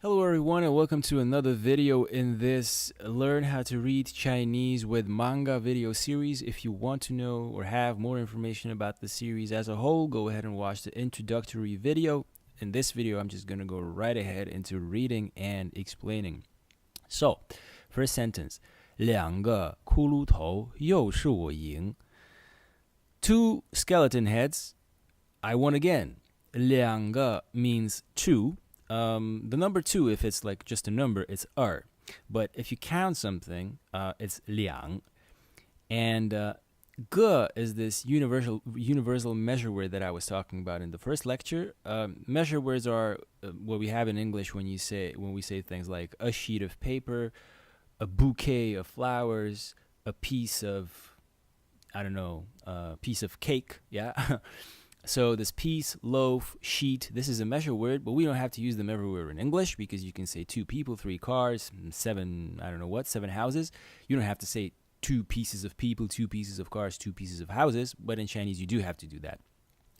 Hello everyone and welcome to another video in this Learn How to Read Chinese with Manga video series. If you want to know or have more information about the series as a whole, go ahead and watch the introductory video. In this video, I'm just going to go right ahead into reading and explaining. So, first sentence. 两个骷髅头又是我赢. Two skeleton heads, I won again. 两个 means two. The number two, if it's like just a number, it's er. But if you count something, it's liāng. And ge is this universal measure word that I was talking about in the first lecture. Measure words are what we have in English when we say things like a sheet of paper, a bouquet of flowers, a piece of, I don't know, a piece of cake, yeah? So this piece, loaf, sheet, this is a measure word, but we don't have to use them everywhere in English because you can say two people, three cars, seven, I don't know what, seven houses. You don't have to say two pieces of people, two pieces of cars, two pieces of houses, but in Chinese you do have to do that.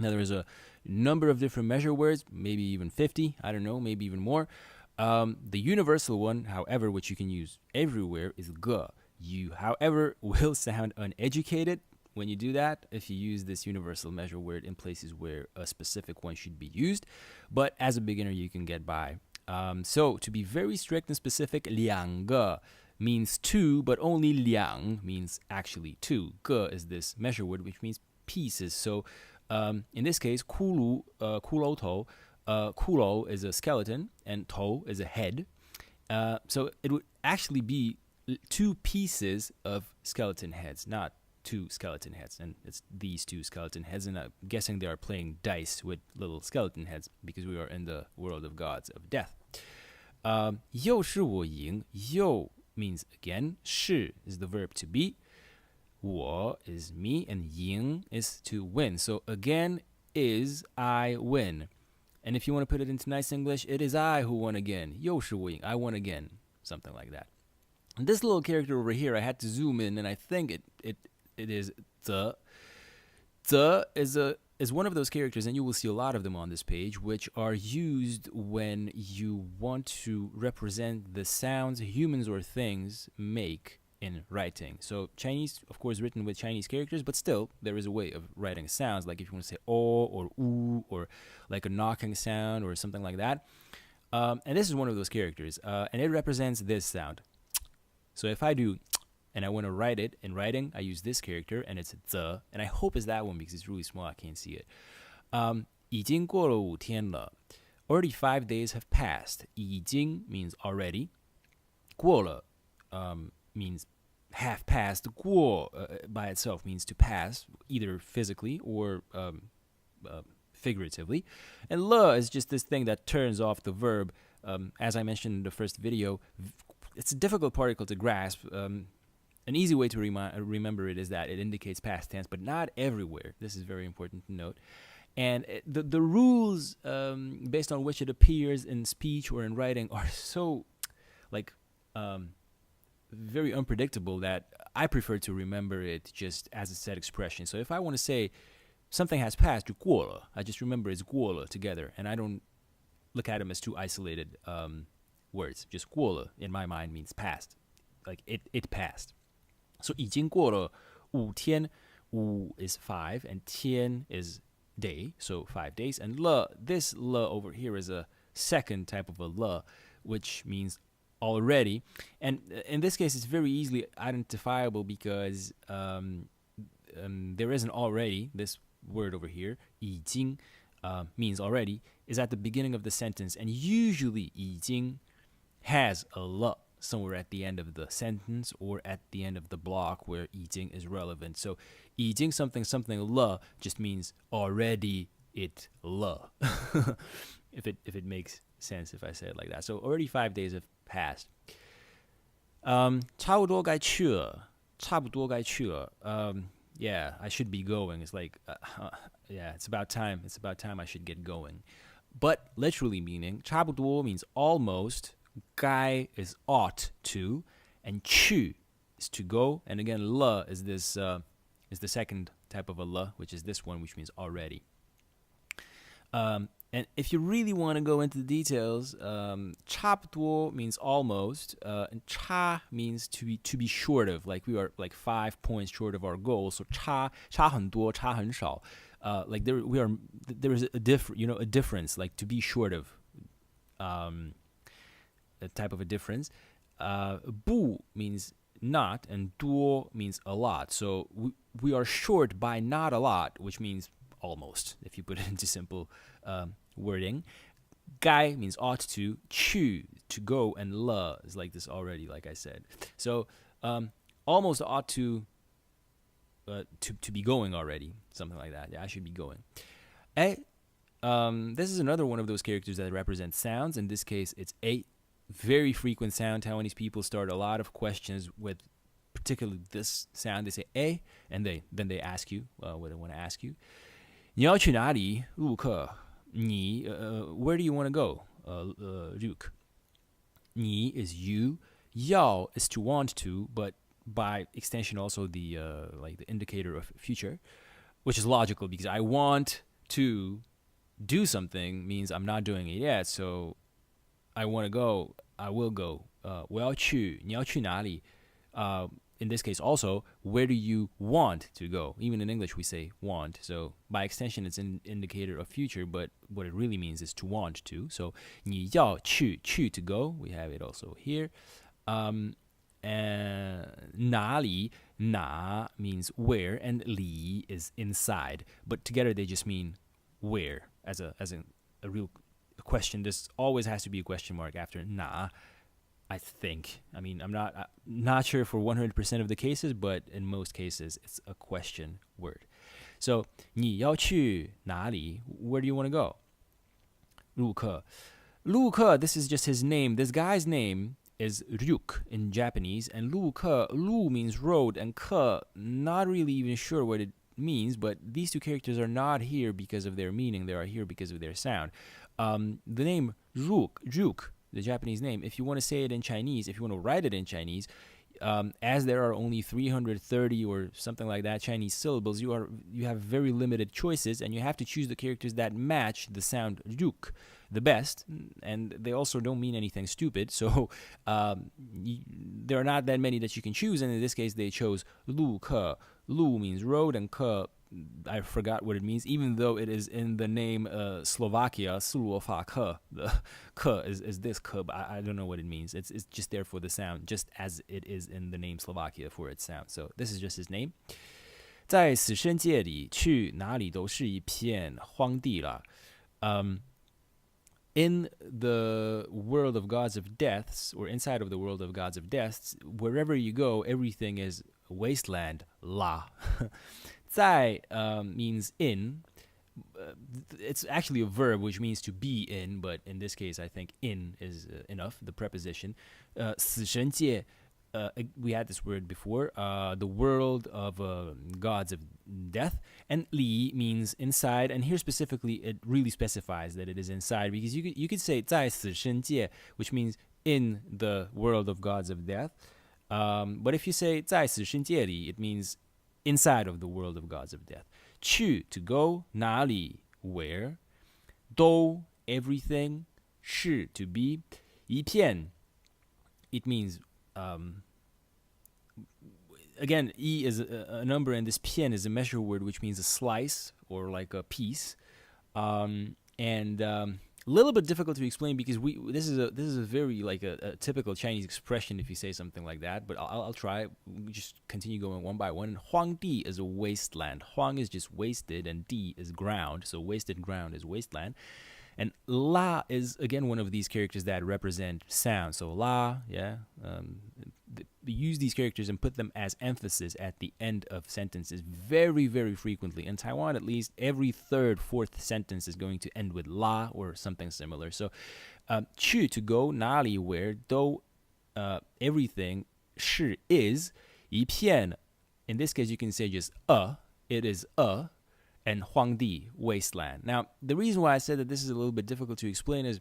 Now there's a number of different measure words, maybe even 50, I don't know, maybe even more. The universal one, however, which you can use everywhere is ge. You, however, will sound uneducated when you do that, if you use this universal measure word in places where a specific one should be used. But as a beginner, you can get by. So to be very strict and specific, 两个 means two, but only 两 means actually two. 个 is this measure word, which means pieces. So in this case, 骷髅头, kūlóu is a skeleton, and 头 is a head. So it would actually be two pieces of skeleton heads, not two skeleton heads, and it's these two skeleton heads, and I'm guessing they are playing dice with little skeleton heads because we are in the world of gods of death. 又是我赢. 又 means again, 是 is the verb to be, 我 is me, and 赢 is to win. So again is I win. And if you want to put it into nice English, it is I who won again. 又是我赢. I won again. Something like that. And this little character over here, I had to zoom in, and I think it is the. The is one of those characters, and you will see a lot of them on this page, which are used when you want to represent the sounds humans or things make in writing. So Chinese, of course, written with Chinese characters, but still there is a way of writing sounds, like if you want to say o or u, or like a knocking sound or something like that. And this is one of those characters, and it represents this sound. So if I do, and I want to write it in writing, I use this character, and it's the, and I hope it's that one because it's really small, I can't see it. 已经过了五天了. Already 5 days have passed. 已经 means already. 过了 means have passed. 过 by itself means to pass, either physically or figuratively. And 了 is just this thing that turns off the verb. As I mentioned in the first video, it's a difficult particle to grasp. An easy way to remember it is that it indicates past tense, but not everywhere. This is very important to note. And the rules based on which it appears in speech or in writing are so very unpredictable that I prefer to remember it just as a set expression. So if I want to say something has passed, 就过了, I just remember it's 过了 together, and I don't look at them as two isolated words. Just 过了 in my mind means past, like it passed. So 已经过了五天, 五 is 5, and 天 is day, so 5 days. And 了, this 了 over here is a second type of a 了, which means already. And in this case, it's very easily identifiable because there is an already, this word over here, 已经 means already, is at the beginning of the sentence. And usually 已经 has a 了 somewhere at the end of the sentence or at the end of the block where 已经 is relevant. So 已经 something something 了 just means already it 了. if it makes sense if I say it like that. So already 5 days have passed. 差不多该去了. 差不多该去了. Yeah, I should be going. It's like, yeah, it's about time. It's about time I should get going. But literally meaning, 差不多 means almost, 该 is ought to, and 去 is to go. And again, 了 is this is the second type of a 了, which is this one, which means already. And if you really want to go into the details, 差不多 means almost, and 差 means to be short of, like we are like 5 points short of our goal. So 差很多，差很少. Like there is a difference, like to be short of, a type of a difference. 不 means not, and 多 means a lot. So we are short by not a lot, which means almost, if you put it into simple wording. 该 means ought to, 去 to go, and 了 is like this already, like I said. So almost ought to be going already, something like that. Yeah, I should be going. This is another one of those characters that represent sounds. In this case, it's a very frequent sound. Taiwanese people start a lot of questions with particularly this sound. They say a, and then they ask you what they want to ask you. 你要去哪里？陆客。你 where do you want to go? 入客。你 is you. 要 is to want to, but by extension also the like the indicator of future, which is logical because I want to do something means I'm not doing it yet. So I want to go, I will go. 我要去，你要去哪里? In this case also, where do you want to go? Even in English we say want. So by extension it's an indicator of future, but what it really means is to want to. So 你要去 to go. We have it also here. And 哪里 na means where, and 里 is inside. But together they just mean where, as a real question. This always has to be a question mark after na, I think. I mean, I'm not sure for 100% of the cases, but in most cases it's a question word. So 你要去哪里? Where do you want to go? 陆客. 陆客, this is just his name. This guy's name is Ryuk in Japanese, and 陆客, Lu means road, and Ke, not really even sure what it means, but these two characters are not here because of their meaning. They are here because of their sound. The name Ryuk, the Japanese name, if you want to say it in Chinese, if you want to write it in Chinese, as there are only 330 or something like that Chinese syllables, you have very limited choices, and you have to choose the characters that match the sound Ryuk the best, and they also don't mean anything stupid. So there are not that many that you can choose, and in this case they chose Lu Ke. Lu means road, and Ke, I forgot what it means, even though it is in the name Slovakia, Slovakia. The Ke is this Ke, but I don't know what it means. It's just there for the sound, just as it is in the name Slovakia for its sound. So this is just his name. 在死神界里，去哪里都是一片荒地啦。In the world of gods of deaths, or inside of the world of gods of deaths, wherever you go, everything is wasteland. La. 在 means in. It's actually a verb which means to be in, but in this case I think in is enough, the preposition. 死神界, we had this word before, the world of gods of death. And li means inside, and here specifically it really specifies that it is inside, because you could say 在死神界, which means in the world of gods of death. But if you say 在死神界里, it means inside of the world of gods of death. 去 to go, 哪里 where, 都 everything, 是 to be, 一片 it means again, yi is a number, and this pian is a measure word, which means a slice or like a piece. And a little bit difficult to explain because this is a very like a typical Chinese expression if you say something like that. But I'll try. We just continue going one by one. Huāngdì is a wasteland. Huāng is just wasted, and di is ground. So wasted ground is wasteland. And la is, again, one of these characters that represent sound. So la, yeah, we use these characters and put them as emphasis at the end of sentences very, very frequently. In Taiwan, at least, every third, fourth sentence is going to end with la or something similar. So, 去 to go, 哪里 where, 都 everything, 是 is, 一片, in this case you can say just it is and huāngdì, wasteland. Now, the reason why I said that this is a little bit difficult to explain is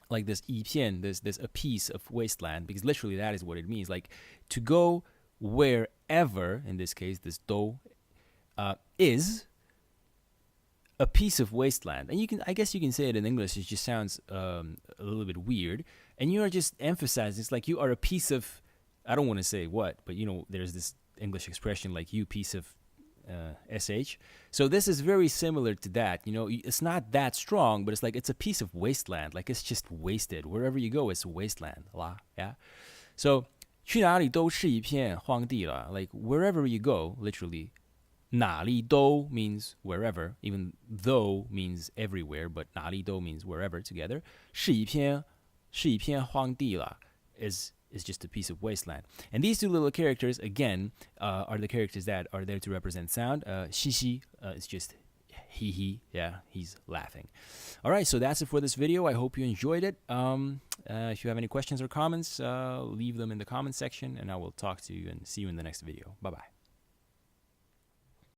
like this yípiàn, this a piece of wasteland, because literally that is what it means. Like to go wherever, in this case, this do is a piece of wasteland. And I guess you can say it in English. It just sounds a little bit weird. And you are just emphasizing, it's like you are a piece of, I don't want to say what, but there's this English expression like you piece of sh. So this is very similar to that. It's not that strong, but it's like it's a piece of wasteland. Like it's just wasted. Wherever you go, it's wasteland. Yeah. So 去哪里都是一片荒地啦. Like wherever you go, literally. 哪里都 means wherever, even though means everywhere, but 哪里都 means wherever together. 是一片荒地啦 is just a piece of wasteland. And these two little characters, again, are the characters that are there to represent sound. 嘻嘻 is just he, yeah, he's laughing. All right, so that's it for this video. I hope you enjoyed it. If you have any questions or comments, leave them in the comment section, and I will talk to you and see you in the next video. Bye-bye.